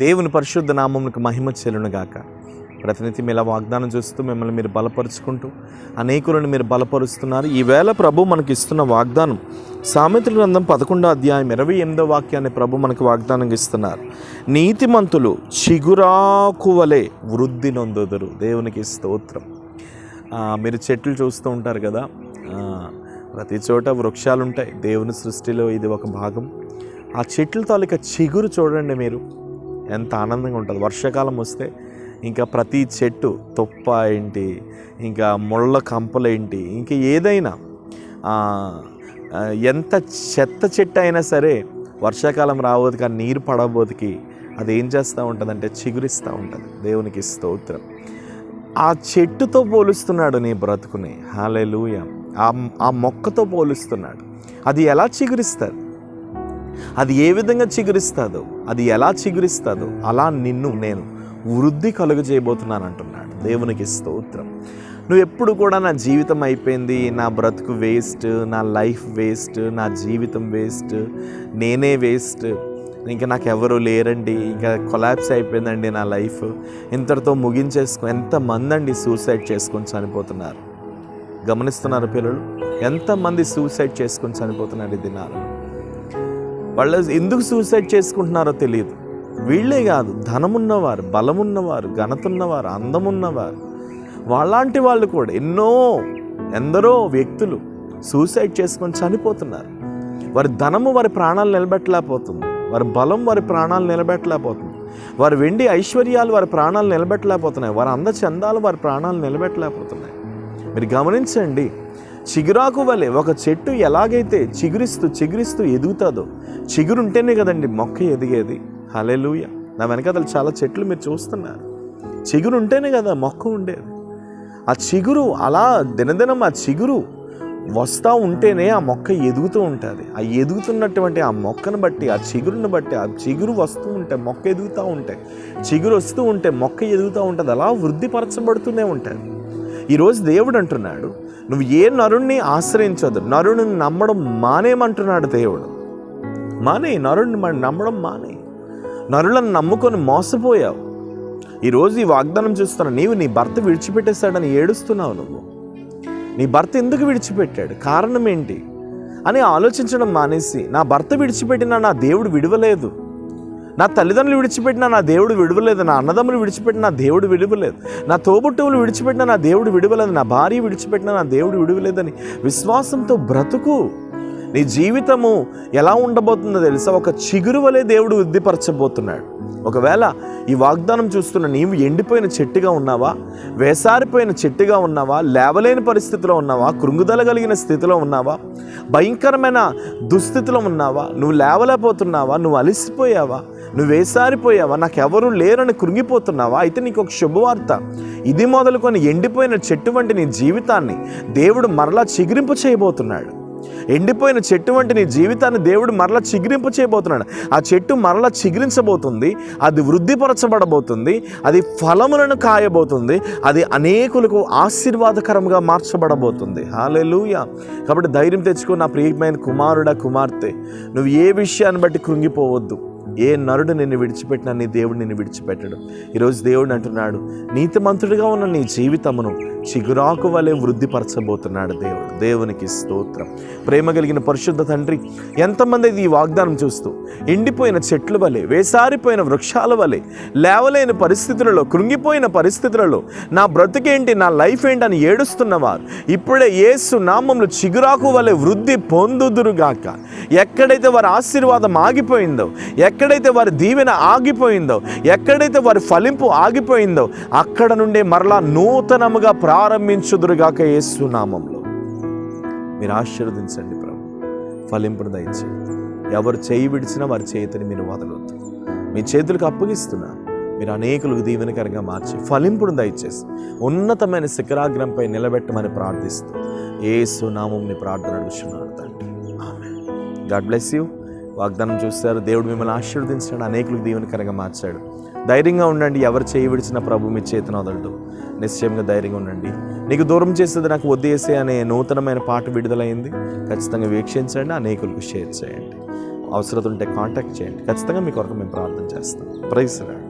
దేవుని పరిశుద్ధ నామమునకు మహిమ చెల్లునుగాక. ప్రతినిత్యం ఇలా వాగ్దానం చూస్తూ మిమ్మల్ని మీరు బలపరుచుకుంటూ అనేకులను మీరు బలపరుస్తున్నారు. ఈవేళ ప్రభు మనకి ఇస్తున్న వాగ్దానం సామెతల గ్రంథం 11వ అధ్యాయం 28వ వాక్యాన్ని ప్రభు మనకు వాగ్దానంగా ఇస్తున్నారు. నీతిమంతులు చిగురాకు వలె వృద్ధి నొందుదురు. దేవునికి స్తోత్రం. మీరు చెట్లు చూస్తూ ఉంటారు కదా, ప్రతి చోట వృక్షాలు ఉంటాయి. దేవుని సృష్టిలో ఇది ఒక భాగం. ఆ చెట్ల తాలూకా చిగురు చూడండి, మీరు ఎంత ఆనందంగా ఉంటుంది. వర్షాకాలం వస్తే ఇంకా ప్రతి చెట్టు తొప్ప ఏంటి, ఇంకా ముళ్ళ కంపలేంటి, ఇంకా ఏదైనా ఎంత చెత్త చెట్టు అయినా సరే వర్షాకాలం రాబోతుకి, ఆ నీరు పడబోతుకి అది ఏం చేస్తూ ఉంటుందంటే చిగురిస్తూ ఉంటుంది. దేవునికి స్తోత్రం. ఆ చెట్టుతో పోలుస్తున్నాడు నీ బ్రతుకుని. హల్లెలూయా. ఆ మొక్కతో పోలుస్తున్నాడు. అది ఎలా చిగురిస్తుంది, అది ఏ విధంగా చిగురిస్తుందో, అది ఎలా చిగురిస్తుందో అలా నిన్ను నేను వృద్ధి కలుగజేయబోతున్నాను అంటున్నాడు. దేవునికి స్తోత్రం. నువ్వు ఎప్పుడు కూడా నా జీవితం అయిపోయింది, నా బ్రతుకు వేస్ట్, నా లైఫ్ వేస్ట్, నా జీవితం వేస్ట్, నేనే వేస్ట్, ఇంకా నాకు ఎవరు లేరండి, ఇంకా కొలాప్స్ అయిపోయిందండి నా లైఫ్, ఇంతటితో ముగించేసుకో. ఎంతమంది అండి సూసైడ్ చేసుకొని చనిపోతున్నారు. గమనిస్తున్నారు పిల్లలు? ఎంతమంది సూసైడ్ చేసుకొని చనిపోతున్నారు ఈ దినాలు. వాళ్ళు ఎందుకు సూసైడ్ చేసుకుంటున్నారో తెలియదు. వీళ్ళే కాదు, ధనమున్నవారు, బలమున్నవారు, ఘనతున్నవారు, అందమున్నవారు, వాళ్ళంటి వాళ్ళు కూడా ఎందరో వ్యక్తులు సూసైడ్ చేసుకొని చనిపోతున్నారు. వారి ధనము వారి ప్రాణాలు నిలబెట్టలేకపోతుంది, వారి బలం వారి ప్రాణాలు నిలబెట్టలేకపోతుంది, వారి వెండి ఐశ్వర్యాలు వారి ప్రాణాలు నిలబెట్టలేకపోతున్నాయి, వారి అందచందాలు వారి ప్రాణాలు నిలబెట్టలేకపోతున్నాయి. మీరు గమనించండి, చిగురాకు వలె ఒక చెట్టు ఎలాగైతే చిగురిస్తూ ఎదుగుతుందో, చిగురుంటేనే కదండి మొక్క ఎదిగేది. హల్లెలూయా. నా వెనకాల చాలా చెట్లు మీరు చూస్తున్నారు. చిగురు ఉంటేనే కదా మొక్క ఉండేది. ఆ చిగురు అలా దినదినం ఆ చిగురు వస్తూ ఉంటేనే ఆ మొక్క ఎదుగుతూ ఉంటుంది. ఆ ఎదుగుతున్నటువంటి ఆ మొక్కను బట్టి, ఆ చిగురుని బట్టి, ఆ చిగురు వస్తూ ఉంటే మొక్క ఎదుగుతూ ఉంటే, చిగురు వస్తూ ఉంటే మొక్క ఎదుగుతూ ఉంటుంది. అలా వృద్ధిపరచబడుతూనే ఉంటుంది. ఈరోజు దేవుడు అంటున్నాడు, నువ్వు ఏ నరుణ్ణి ఆశ్రయించదు, నరుడిని నమ్మడం మానేయమంటున్నాడు దేవుడు. నరుడిని నమ్మడం మానే. నరులను నమ్ముకొని మోసపోయావు. ఈరోజు ఈ వాగ్దానం చూస్తున్నా, నీవు నీ భర్త విడిచిపెట్టేశాడని ఏడుస్తున్నావు. నువ్వు నీ భర్త ఎందుకు విడిచిపెట్టాడు, కారణం ఏంటి అని ఆలోచించడం మానేసి, నా భర్త విడిచిపెట్టినా నా దేవుడు విడవలేదు, నా తల్లిదండ్రులు విడిచిపెట్టినా నా దేవుడు విడవలేదు, నా అన్నదమ్ములు విడిచిపెట్టినా నా దేవుడు విడవలేదు, నా తోబుట్టువులు విడిచిపెట్టినా నా దేవుడు విడవలేదు, నా భార్య విడిచిపెట్టినా నా దేవుడు విడవలేదని విశ్వాసంతో బ్రతుకు. నీ జీవితము ఎలా ఉండబోతుందో తెలుసా? ఒక చిగురు వలె దేవుడు వృద్ధిపరచబోతున్నాడు. ఒకవేళ ఈ వాగ్దానం చూస్తున్న నీవు ఎండిపోయిన చెట్టుగా ఉన్నావా, వేసారిపోయిన చెట్టుగా ఉన్నావా, లేవలేని పరిస్థితిలో ఉన్నావా, కృంగుదల కలిగిన స్థితిలో ఉన్నావా, భయంకరమైన దుస్థితిలో ఉన్నావా, నువ్వు లేవలేకపోతున్నావా, నువ్వు అలసిపోయావా, నువ్వు వేసారిపోయావా, నాకెవరూ లేరని కృంగిపోతున్నావా? అయితే నీకు ఒక శుభవార్త. ఇది మొదలుకొని ఎండిపోయిన చెట్టు వంటి నీ జీవితాన్ని దేవుడు మరలా చిగురింపు చేయబోతున్నాడు. ఎండిపోయిన చెట్టు వంటి నీ జీవితాన్ని దేవుడు మరలా చిగురింపు చేయబోతున్నాడు. ఆ చెట్టు మరలా చిగురించబోతుంది, అది వృద్ధిపరచబడబోతుంది, అది ఫలములను కాయబోతుంది, అది అనేకులకు ఆశీర్వాదకరంగా మార్చబడబోతుంది. హల్లెలూయా. కాబట్టి ధైర్యం తెచ్చుకో నా ప్రియమైన కుమారుడా, కుమార్తె. నువ్వు ఏ విషయాన్ని బట్టి కృంగిపోవద్దు. ఏ నరుడు నిన్ను విడిచిపెట్టినా నీ దేవుడు నిన్ను విడిచిపెట్టడు. ఈరోజు దేవుడు అంటున్నాడు, నీతిమంతుడిగా ఉన్న నీ జీవితమును చిగురాకు వలె వృద్ధిపరచబోతున్నాడు దేవుడు. దేవునికి స్తోత్రం. ప్రేమ కలిగిన పరిశుద్ధ తండ్రి, ఎంతమంది ఈ వాగ్దానం చూస్తూ ఎండిపోయిన చెట్ల వలె, వేసారిపోయిన వృక్షాల వలె, లేవలేని పరిస్థితులలో, కృంగిపోయిన పరిస్థితులలో నా బ్రతుకేంటి, నా లైఫ్ ఏంటి అని ఏడుస్తున్నవారు ఇప్పుడే యేసు నామములో చిగురాకు వలె వృద్ధి పొందుదురుగాక. ఎక్కడైతే వారి ఆశీర్వాదం ఆగిపోయిందో, ఎక్కడైతే వారి దీవెన ఆగిపోయిందో, ఎక్కడైతే వారి ఫలింపు ఆగిపోయిందో, అక్కడ నుండే మరలా నూతనముగా ప్రారంభించుదురుగాక యేసు నామములో. మీరు ఆశీర్వదించండి ప్రభు, ఫలింపును దయచేయండి. ఎవరు చేయి విడిచినా వారి చేతిని మీరు వదలొద్దు. మీ చేతులకు అప్పగిస్తున్నాను. మీరు అనేకులకు దీవెనకరంగా మార్చి ఫలింపును దయచేసి ఉన్నతమైన శిఖరాగ్రంపై నిలబెట్టమని ప్రార్థిస్తూ యేసు నామముని ప్రార్థన అడుగుతున్నాను తండ్రి. ఆమేన్. God bless you. వాగ్దానం చూస్తారు, దేవుడు మిమ్మల్ని ఆశీర్వదించాడు, అనేకులకు దీవెనకరంగా మార్చాడు. ధైర్యంగా ఉండండి. ఎవరు చేయి విడిచిన ప్రభు మీ చేతిని వదలడు. నిశ్చయంగా ధైర్యంగా ఉండండి. నీకు దూరం చేసేది నాకు వదిలేసే అనే నూతనమైన పాట విడుదలైంది. ఖచ్చితంగా వీక్షించండి, అనేకులకు షేర్ చేయండి. అవసరం ఉంటే కాంటాక్ట్ చేయండి. ఖచ్చితంగా మీ కొరకు మేము ప్రార్థన చేస్తాం. Praise lord.